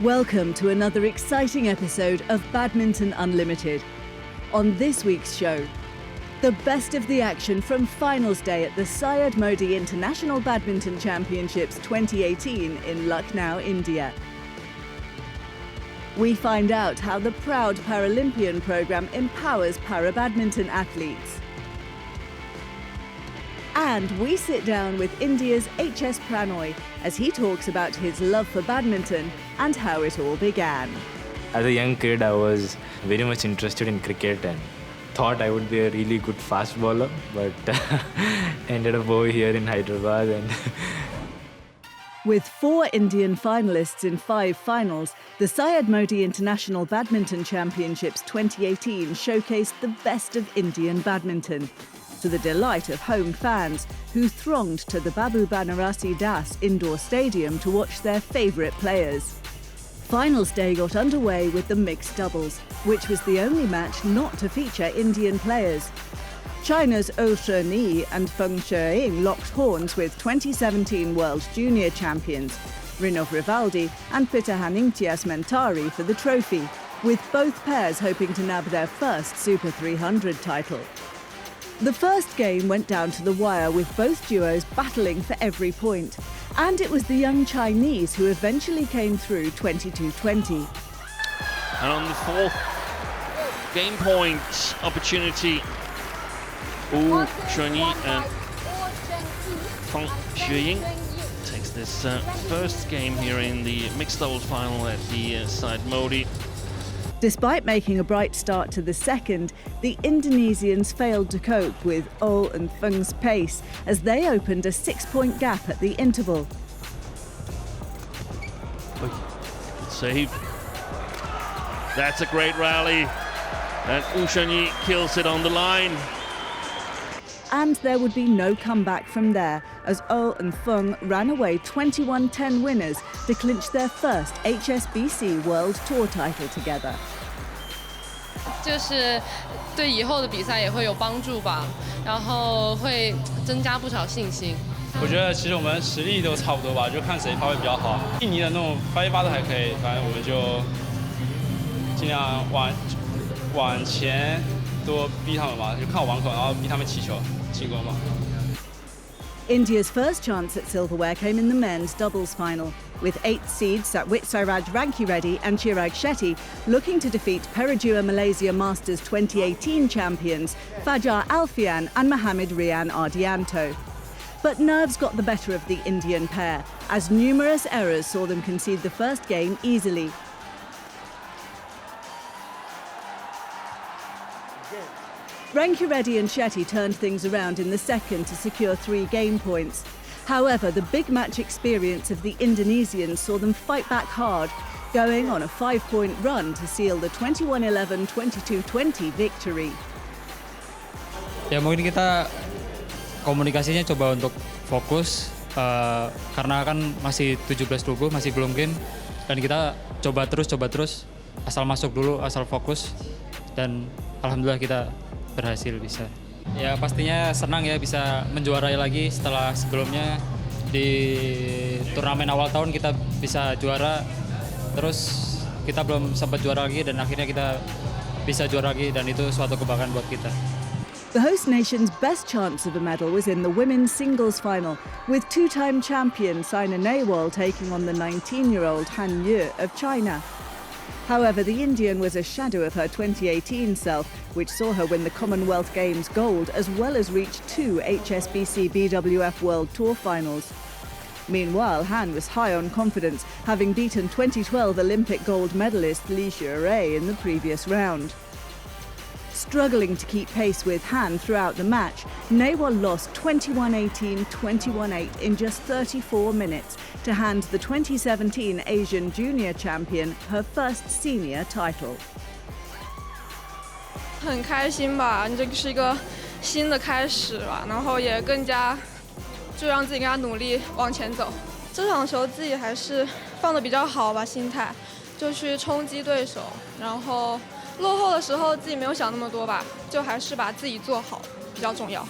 Welcome to another exciting episode of Badminton Unlimited. On this week's show, the best of the action from finals day at the Syed International Badminton Championships 2018 in Lucknow, India. We find out how the Proud Paralympian program empowers para-badminton athletes. And we sit down with India's HS Prannoy as he talks about his love for badminton and how it all began. As a young kid, I was very much interested in cricket and thought I would be a really good fast bowler, but ended up over here in Hyderabad. And With 4 Indian finalists in 5 finals, the Syed International Badminton Championships 2018 showcased the best of Indian badminton, to the delight of home fans who thronged to the Babu Banarasi Das indoor stadium to watch their favourite players. Finals day got underway with the mixed doubles, which was the only match not to feature Indian players. China's Ou Sheni and Feng Shiying locked horns with 2017 World Junior champions Rinov Rivaldi and Pitahaningtias Mentari for the trophy, with both pairs hoping to nab their first Super 300 title. The first game went down to the wire with both duos battling for every point, and it was the young Chinese who eventually came through 22-20. And on the 4th game point opportunity, Ou Sheni and Feng Shiying takes this first game here in the mixed doubles final at the Syed Modi. Despite making a bright start to the second, the Indonesians failed to cope with Ou and Feng's pace as they opened a 6-point gap at the interval. Save. That's a great rally, and Ou Sheni kills it on the line. And there would be no comeback from there, as Ou and Feng ran away 21-10 winners to clinch their first HSBC World Tour title together. 就是对以后的比赛也会有帮助吧，然后会增加不少信心。我觉得其实我们实力都差不多吧，就看谁发挥比较好。印尼的那种发挥发的还可以，反正我们就尽量往前多逼他们吧，就看网口，然后逼他们起球。 India's first chance at silverware came in the men's doubles final, with 8 seeds Saywitsiraj Rankireddy and Chirag Shetty looking to defeat Perodua Malaysia Masters 2018 champions Fajar Alfian and Mohamed Rian Ardianto. But nerves got the better of the Indian pair, as numerous errors saw them concede the first game easily. Rankireddy and Shetty turned things around in the second to secure 3 game points. However, the big match experience of the Indonesians saw them fight back hard, going on a 5-point run to seal the 21-11, 22-20 victory. Ya mungkin kita komunikasinya coba untuk fokus karena kan masih 17-20 masih belum game, dan kita coba terus asal masuk dulu, asal fokus, dan alhamdulillah kita berhasil bisa. Ya pastinya senang ya bisa menjuarai lagi setelah sebelumnya di turnamen awal tahun kita bisa juara, terus kita belum sempat juara lagi dan akhirnya kita bisa juara lagi, dan itu suatu kebanggaan buat kita. The host nation's best chance of a medal was in the women's singles final, with 2-time champion Sina Nehwal taking on the 19-year-old Han Yu of China. However, the Indian was a shadow of her 2018 self, which saw her win the Commonwealth Games gold as well as reach 2 HSBC BWF World Tour finals. Meanwhile, Han was high on confidence, having beaten 2012 Olympic gold medalist Li Xiaorui in the previous round. Struggling to keep pace with Han throughout the match, Nehwal lost 21-18, 21-8 in just 34 minutes to hand the 2017 Asian Junior champion her first senior title. 很开心吧，这是一个新的开始吧，然后也更加就让自己更加努力往前走。这场球自己还是放得比较好吧，心态就去冲击对手，然后。 落后的时候自己没有想那么多吧，就还是把自己做好比较重要。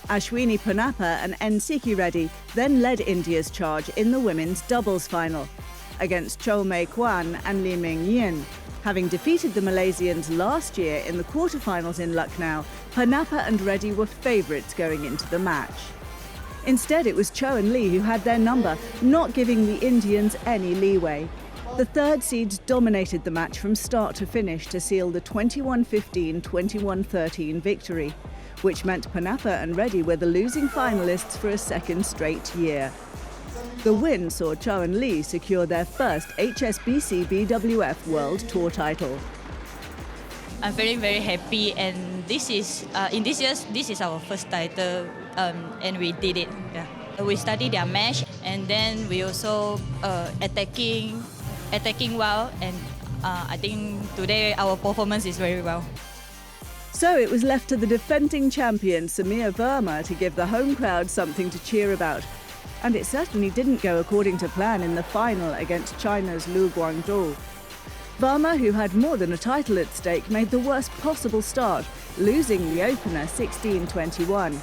Ashwini Ponnappa and N. Siki Reddy then led India's charge in the women's doubles final. against Chou Mei Kwan and Li Mingyin. Having defeated the Malaysians last year in the quarterfinals in Lucknow, Pannappa and Reddy were favourites going into the match. Instead, it was Chou and Li who had their number, not giving the Indians any leeway. The third seeds dominated the match from start to finish to seal the 21-15, 21-13 victory, which meant Pannappa and Reddy were the losing finalists for a second straight year. The win saw Chou and Li secure their first HSBC BWF World Tour title. I'm very, very happy, and this is our first title, and we did it. Yeah. We studied their match, and then we also attacking well, and I think today our performance is very well. So it was left to the defending champion Samir Verma to give the home crowd something to cheer about. And it certainly didn't go according to plan in the final against China's Lu Guangzhou. Verma, who had more than a title at stake, made the worst possible start, losing the opener 16-21.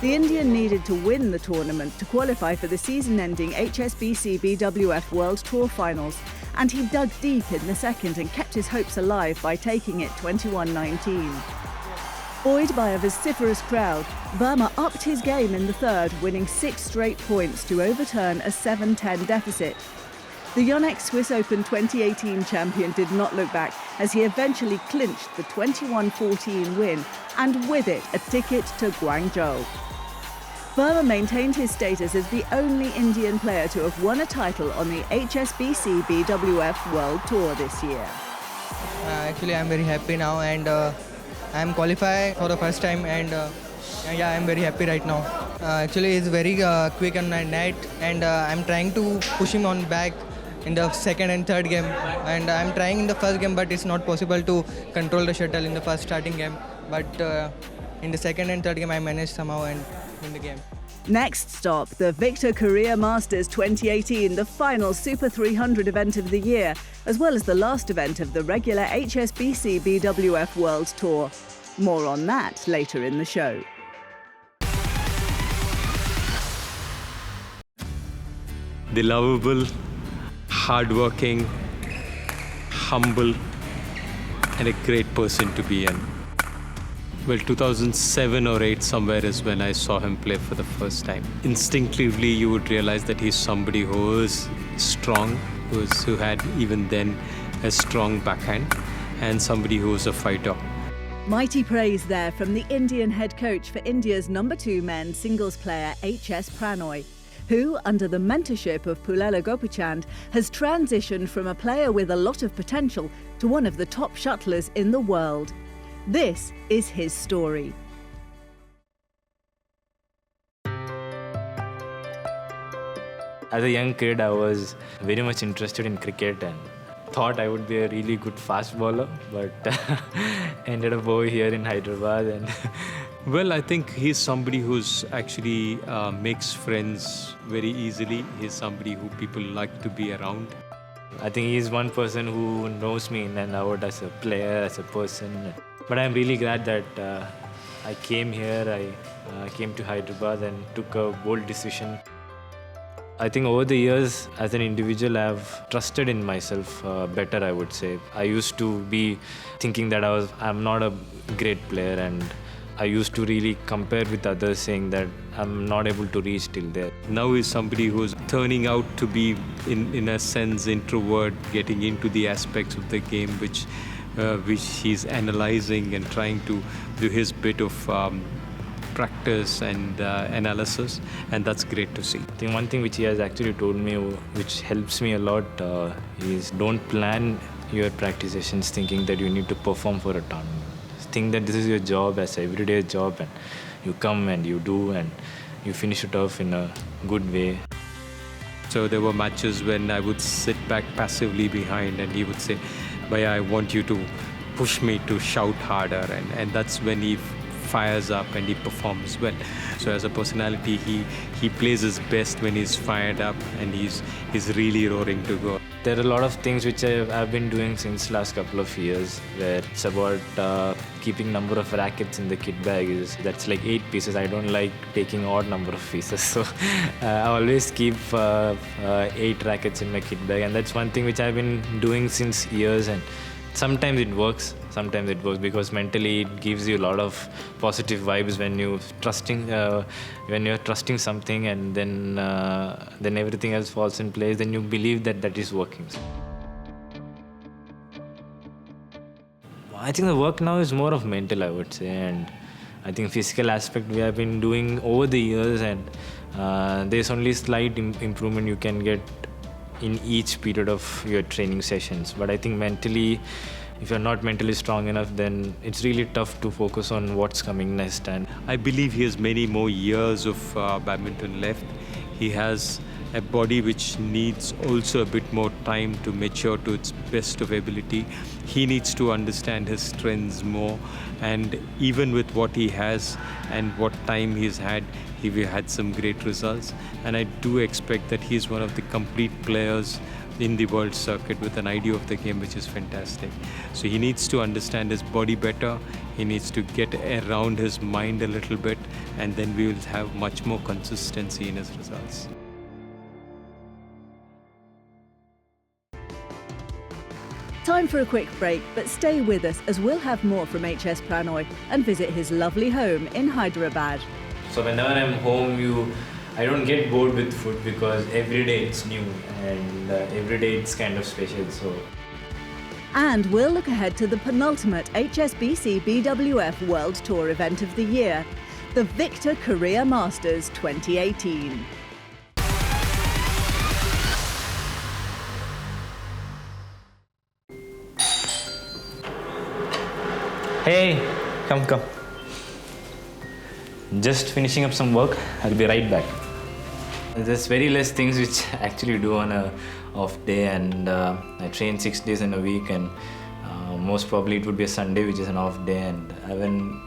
The Indian needed to win the tournament to qualify for the season-ending HSBC BWF World Tour finals, and he dug deep in the second and kept his hopes alive by taking it 21-19. Buoyed by a vociferous crowd, Verma upped his game in the third, winning 6 straight points to overturn a 7-10 deficit. The Yonex Swiss Open 2018 champion did not look back as he eventually clinched the 21-14 win and with it a ticket to Guangzhou. Verma maintained his status as the only Indian player to have won a title on the HSBC BWF World Tour this year. Actually, I'm very happy now, and I'm qualified for the first time, and yeah, I'm very happy right now. Actually, he's very quick on the net, and I'm trying to push him on back in the second and third game, and I'm trying in the first game, but it's not possible to control the shuttle in the first starting game. But in the second and third game, I managed somehow and win the game. Next stop, the Victor Korea Masters 2018, the final Super 300 event of the year, as well as the last event of the regular HSBC BWF World Tour. More on that later in the show. The lovable, hardworking, humble, and a great person to be in. Well, 2007 or 8 somewhere is when I saw him play for the first time. Instinctively, you would realize that he's somebody who is strong, who had even then a strong backhand, and somebody who was a fighter. Mighty praise there from the Indian head coach for India's #2 men's singles player HS Prannoy, who, under the mentorship of Pullela Gopichand, has transitioned from a player with a lot of potential to one of the top shuttlers in the world. This is his story. As a young kid, I was very much interested in cricket and thought I would be a really good fast bowler, but ended up over here in Hyderabad. And well, I think he's somebody who's actually makes friends very easily. He's somebody who people like to be around. I think he's one person who knows me in and out as a player, as a person. But I'm really glad that I came here, I came to Hyderabad and took a bold decision. I think over the years, as an individual, I've trusted in myself better, I would say. I used to be thinking that I'm not a great player, and I used to really compare with others, saying that I'm not able to reach till there. Now he's somebody who's turning out to be, in a sense, introvert, getting into the aspects of the game which he's analyzing and trying to do his bit of practice and analysis, and that's great to see. I think one thing which he has actually told me, which helps me a lot, is don't plan your practice sessions thinking that you need to perform for a tournament. Think that this is your job as an everyday job, and you come and you do and you finish it off in a good way. So there were matches when I would sit back passively behind and he would say, "Bhaiya, I want you to push me to shout harder," and that's when he fires up and he performs well. So as a personality, he plays his best when he's fired up and he's really roaring to go. There are a lot of things which I've been doing since last couple of years, where it's about keeping number of rackets in the kit bag. That's like 8 pieces. I don't like taking odd number of pieces, so I always keep 8 rackets in my kit bag, and that's one thing which I've been doing since years. And sometimes it works, because mentally it gives you a lot of positive vibes when you're trusting something, and then everything else falls in place. Then you believe that is working. I think the work now is more of mental, I would say, and I think physical aspect we have been doing over the years, and there's only slight improvement you can get in each period of your training sessions. But I think mentally, if you're not mentally strong enough, then it's really tough to focus on what's coming next. And I believe he has many more years of badminton left. He has a body which needs also a bit more time to mature to its best of ability. He needs to understand his strengths more, and even with what he has and what time he's had, he had some great results. And I do expect that he's one of the complete players in the world circuit with an idea of the game which is fantastic. So he needs to understand his body better, he needs to get around his mind a little bit, and then we will have much more consistency in his results. Time for a quick break, but stay with us as we'll have more from HS Prannoy and visit his lovely home in Hyderabad. so whenever I'm home, I don't get bored with food, because every day it's new, and every day it's kind of special. So. And we'll look ahead to the penultimate HSBC BWF World Tour event of the year, the Victor Korea Masters 2018. Hey, come. Just finishing up some work. I'll be right back. There's very less things which I actually do on a off day, and I train 6 days in a week, and most probably it would be a Sunday, which is an off day, and I will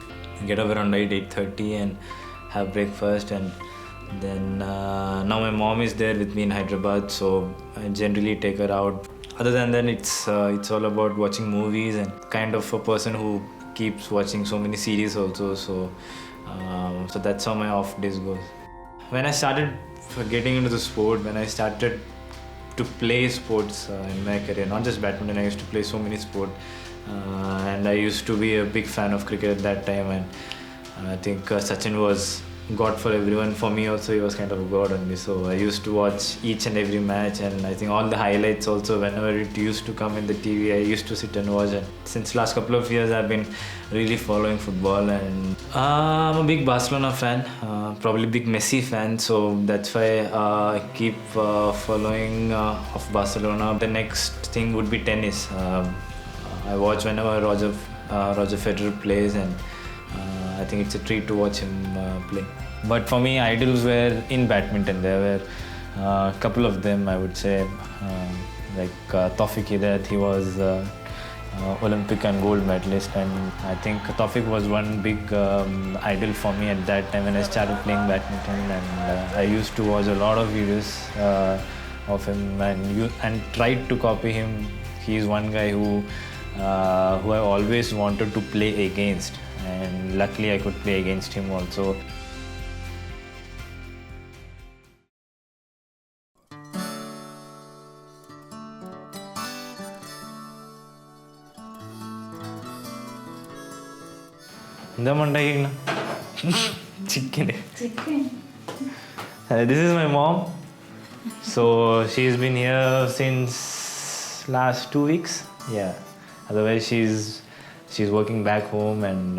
get up around 8:30 and have breakfast, and then now my mom is there with me in Hyderabad, so I generally take her out. Other than that, it's all about watching movies, and kind of a person who keeps watching so many series also, so that's how my off days goes. When I started getting into the sport, when I started to play sports in my career, not just badminton, I used to play so many sports, and I used to be a big fan of cricket at that time, and I think Sachin was God for everyone. For me also, he was kind of a God on me, so I used to watch each and every match, and I think all the highlights also, whenever it used to come in the TV, I used to sit and watch it. Since last couple of years, I've been really following football, and I'm a big Barcelona fan, probably big Messi fan, so that's why I keep following of Barcelona. The next thing would be tennis. I watch whenever Roger Federer plays, and I think it's a treat to watch him play. But for me, idols were in badminton. There were a couple of them, I would say, like Tawfiq Hidayat. He was Olympic and gold medalist, and I think Tawfiq was one big idol for me at that time when I started playing badminton, and I used to watch a lot of videos of him and tried to copy him. He's one guy who I always wanted to play against, and luckily I could play against him also. Chicken. This is my mom. So she's been here since last 2 weeks. Yeah. Otherwise she's working back home, and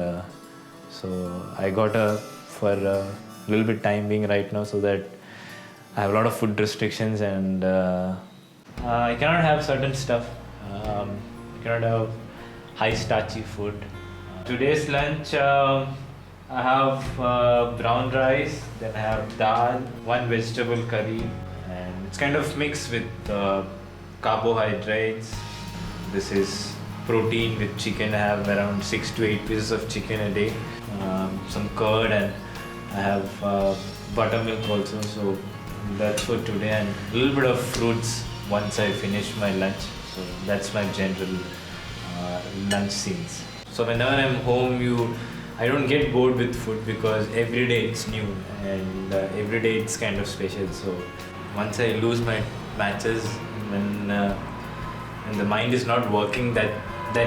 so I got her for a little bit time being right now, so that I have a lot of food restrictions, and I cannot have certain stuff. I cannot have high starchy food. Today's lunch, I have brown rice, then I have dal, one vegetable curry, and it's kind of mixed with carbohydrates. This is protein with chicken. I have around 6 to 8 pieces of chicken a day, some curd, and I have buttermilk also. So that's for today, and a little bit of fruits once I finish my lunch. So that's my general lunch scenes. So whenever I'm home, I don't get bored with food because every day it's new and every day it's kind of special. So once I lose my matches, when the mind is not working, that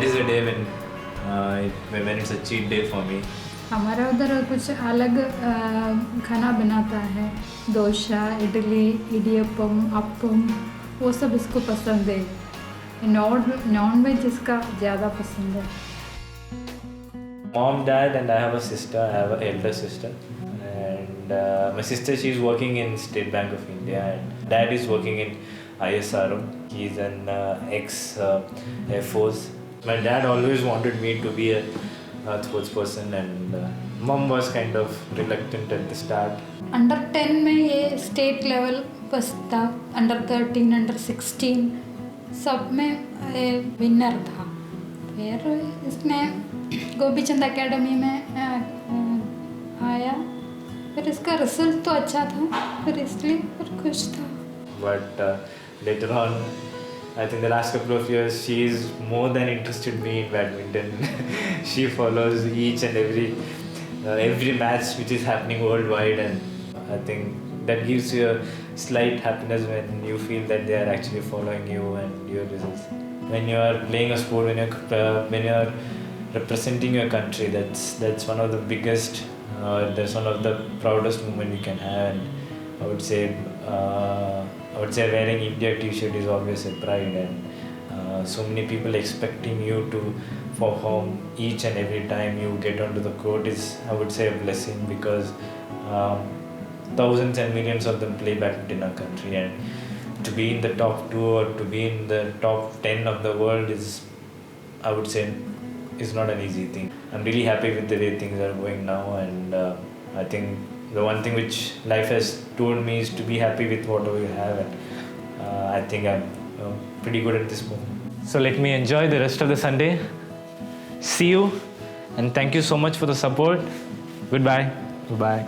is a day when it's a cheat day for me. हमारा उधर कुछ अलग खाना बनाता है, डोसा, इडली, इडियप्पम, अप्पम, वो सब इसको पसंद है। नॉन वेज इसका ज़्यादा पसंद है। Mom, dad, and I have a sister. I have an elder sister, and my sister, she's working in State Bank of India, and dad is working in ISRO. He's an ex-Air Force. My dad always wanted me to be a sports person, and mom was kind of reluctant at the start. Under 10 में ये state level बस था, Under 13, Under 16 सब में winner था। फिर इसने Gopichand academy में आया, फिर इसका रिजल्ट तो अच्छा था, फिर इसलिए फिर खुश था। But later on, I think the last couple of years, she is more than interested in me in badminton. She follows each and every match which is happening worldwide, and I think that gives you a slight happiness when you feel that they are actually following you and your results. When you are playing a sport, when you are representing your country, that's one of the biggest, that's one of the proudest moment you can have. And I would say wearing India t-shirt is always a pride, and so many people expecting you to perform each and every time you get onto the court is, I would say, a blessing, because thousands and millions of them play badminton in our country, and to be in the top 2 or to be in the top 10 of the world is, I would say, is not an easy thing. I'm really happy with the way things are going now, and I think the one thing which life has told me is to be happy with whatever you have, and I think I'm pretty good at this moment. So let me enjoy the rest of the Sunday. See you, and thank you so much for the support. Goodbye. Goodbye.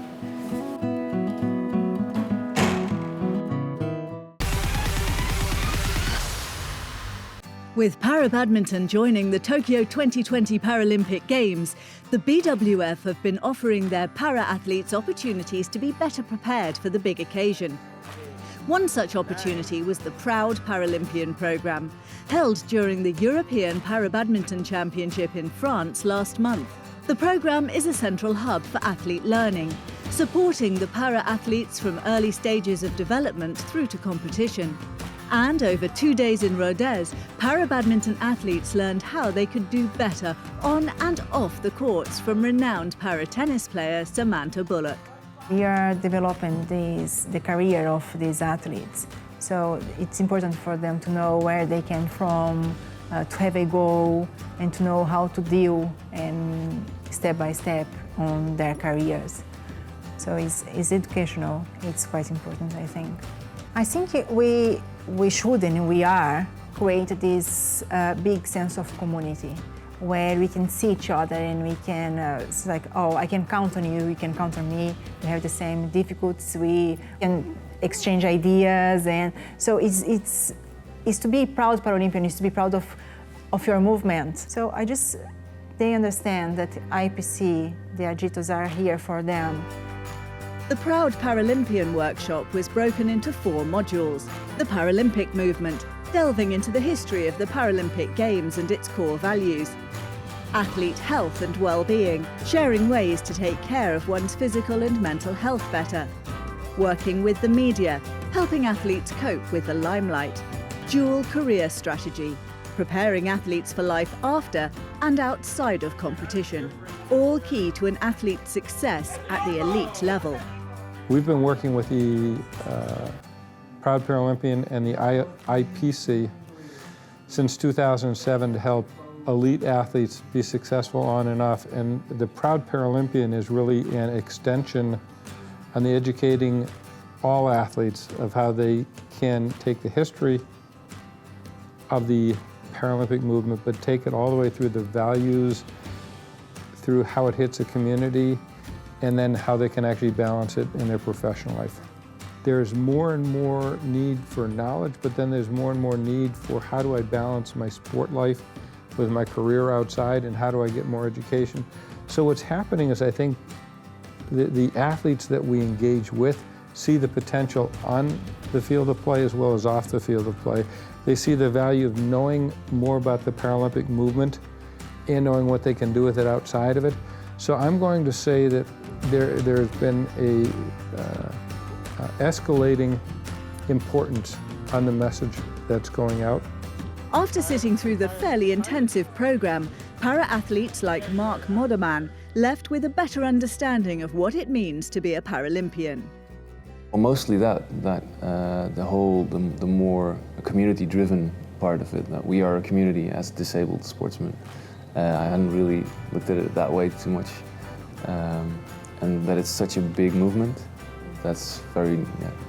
With para-badminton joining the Tokyo 2020 Paralympic Games, the BWF have been offering their para-athletes opportunities to be better prepared for the big occasion. One such opportunity was the Proud Paralympian programme, held during the European Para-Badminton Championship in France last month. The programme is a central hub for athlete learning, supporting the para-athletes from early stages of development through to competition. And over 2 days in Rodez, para-badminton athletes learned how they could do better on and off the courts from renowned para-tennis player Samantha Bullock. We are developing the career of these athletes, so it's important for them to know where they came from, to have a goal, and to know how to deal and step by step on their careers. So it's educational, it's quite important, I think. I think we should and we are create this big sense of community where we can see each other and we can, it's like, oh, I can count on you, you can count on me, we have the same difficulties, we can exchange ideas, and so it's to be proud Paralympian, is to be proud of your movement. So they understand that IPC, the Agitos are here for them. The Proud Paralympian workshop was broken into 4 modules. The Paralympic movement, delving into the history of the Paralympic Games and its core values. Athlete health and well-being, sharing ways to take care of one's physical and mental health better. Working with the media, helping athletes cope with the limelight. Dual career strategy, preparing athletes for life after and outside of competition. All key to an athlete's success at the elite level. We've been working with the Proud Paralympian and the IPC since 2007 to help elite athletes be successful on and off, and the Proud Paralympian is really an extension on the educating all athletes of how they can take the history of the Paralympic movement, but take it all the way through the values, through how it hits a community, and then how they can actually balance it in their professional life. there's more and more need for knowledge, but then there's more and more need for how do I balance my sport life with my career outside, and how do I get more education? So what's happening is, I think the athletes that we engage with see the potential on the field of play as well as off the field of play. They see the value of knowing more about the Paralympic movement and knowing what they can do with it outside of it. So I'm going to say that there's been a escalating importance on the message that's going out. After sitting through the fairly intensive programme, para-athletes like Mark Moderman left with a better understanding of what it means to be a Paralympian. Well, mostly the more community-driven part of it, that we are a community as disabled sportsmen. I hadn't really looked at it that way too much, and that it's such a big movement. That's very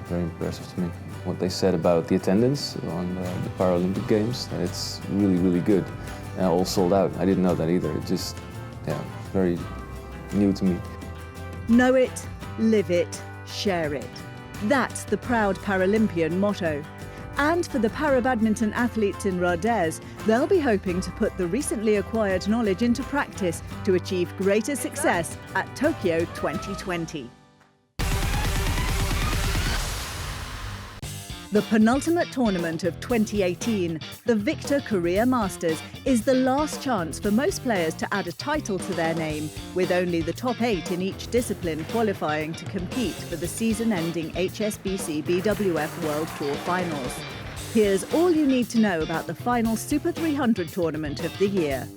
impressive to me. What they said about the attendance on the Paralympic Games, that it's really, really good. All sold out. I didn't know that either. It just, very new to me. Know it, live it, share it. That's the Proud Paralympian motto. And for the para-badminton athletes in Rodez, they'll be hoping to put the recently acquired knowledge into practice to achieve greater success at Tokyo 2020. The penultimate tournament of 2018, the Victor Korea Masters, is the last chance for most players to add a title to their name, with only the top 8 in each discipline qualifying to compete for the season-ending HSBC BWF World Tour finals. Here's all you need to know about the final Super 300 tournament of the year.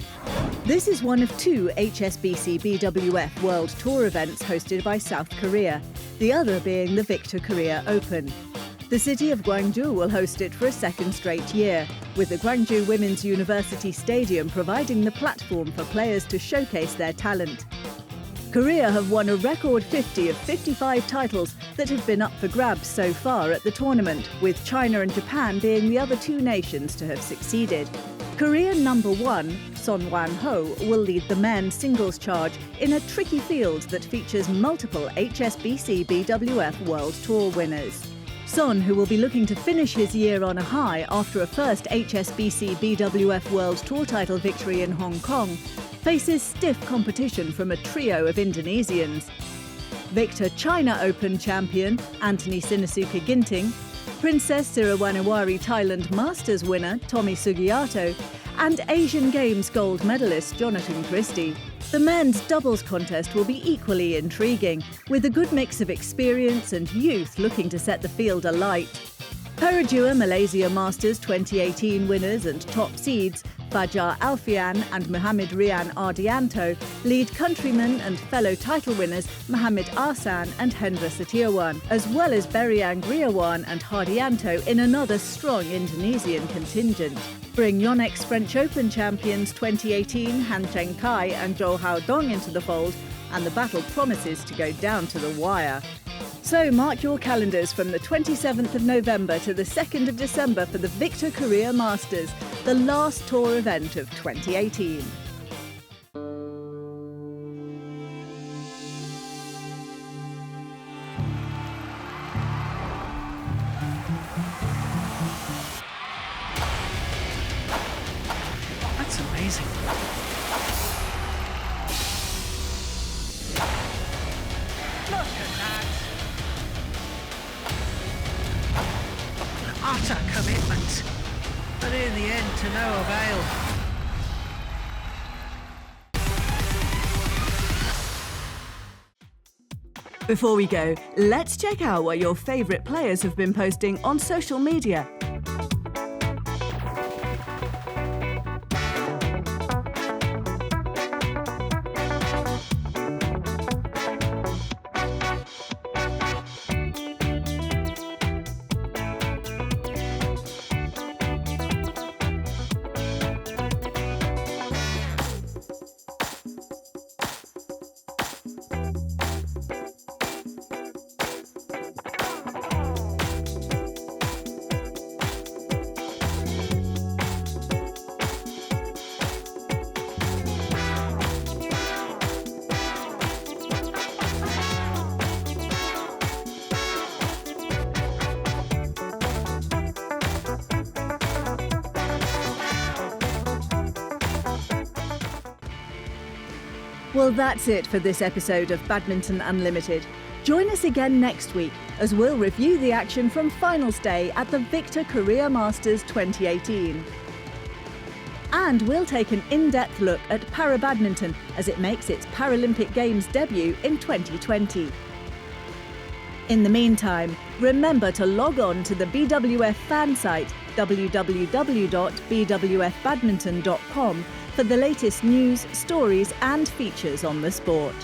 This is one of 2 HSBC BWF World Tour events hosted by South Korea, the other being the Victor Korea Open. The city of Gwangju will host it for a second straight year, with the Gwangju Women's University Stadium providing the platform for players to showcase their talent. Korea have won a record 50 of 55 titles that have been up for grabs so far at the tournament, with China and Japan being the other 2 nations to have succeeded. Korean number 1, Son Wan-ho, will lead the men's singles charge in a tricky field that features multiple HSBC BWF World Tour winners. Son, who will be looking to finish his year on a high after a first HSBC BWF World Tour title victory in Hong Kong, faces stiff competition from a trio of Indonesians. Victor China Open champion Anthony Sinisuka Ginting, Princess Sirawanawari Thailand Masters winner Tommy Sugiarto, and Asian Games gold medalist Jonathan Christie. The men's doubles contest will be equally intriguing, with a good mix of experience and youth looking to set the field alight. Peradua Malaysia Masters 2018 winners and top seeds Fajar Alfian and Muhammad Rian Ardianto lead countrymen and fellow title winners Muhammad Arsan and Hendra Setiawan, as well as Beriang Griawan and Hardianto in another strong Indonesian contingent. Bring Yonex French Open champions 2018 Han Cheng Kai and Zhou Haodong into the fold, and the battle promises to go down to the wire. So mark your calendars from the 27th of November to the 2nd of December for the Victor Korea Masters, the last tour event of 2018. That's amazing. Look at that. Utter commitment, but in the end to no avail. Before we go, let's check out what your favourite players have been posting on social media. Well, that's it for this episode of Badminton Unlimited. Join us again next week as we'll review the action from finals day at the Victor Korea Masters 2018. And we'll take an in-depth look at para-badminton as it makes its Paralympic Games debut in 2020. In the meantime, remember to log on to the BWF fan site www.bwfbadminton.com for the latest news, stories and features on the sport.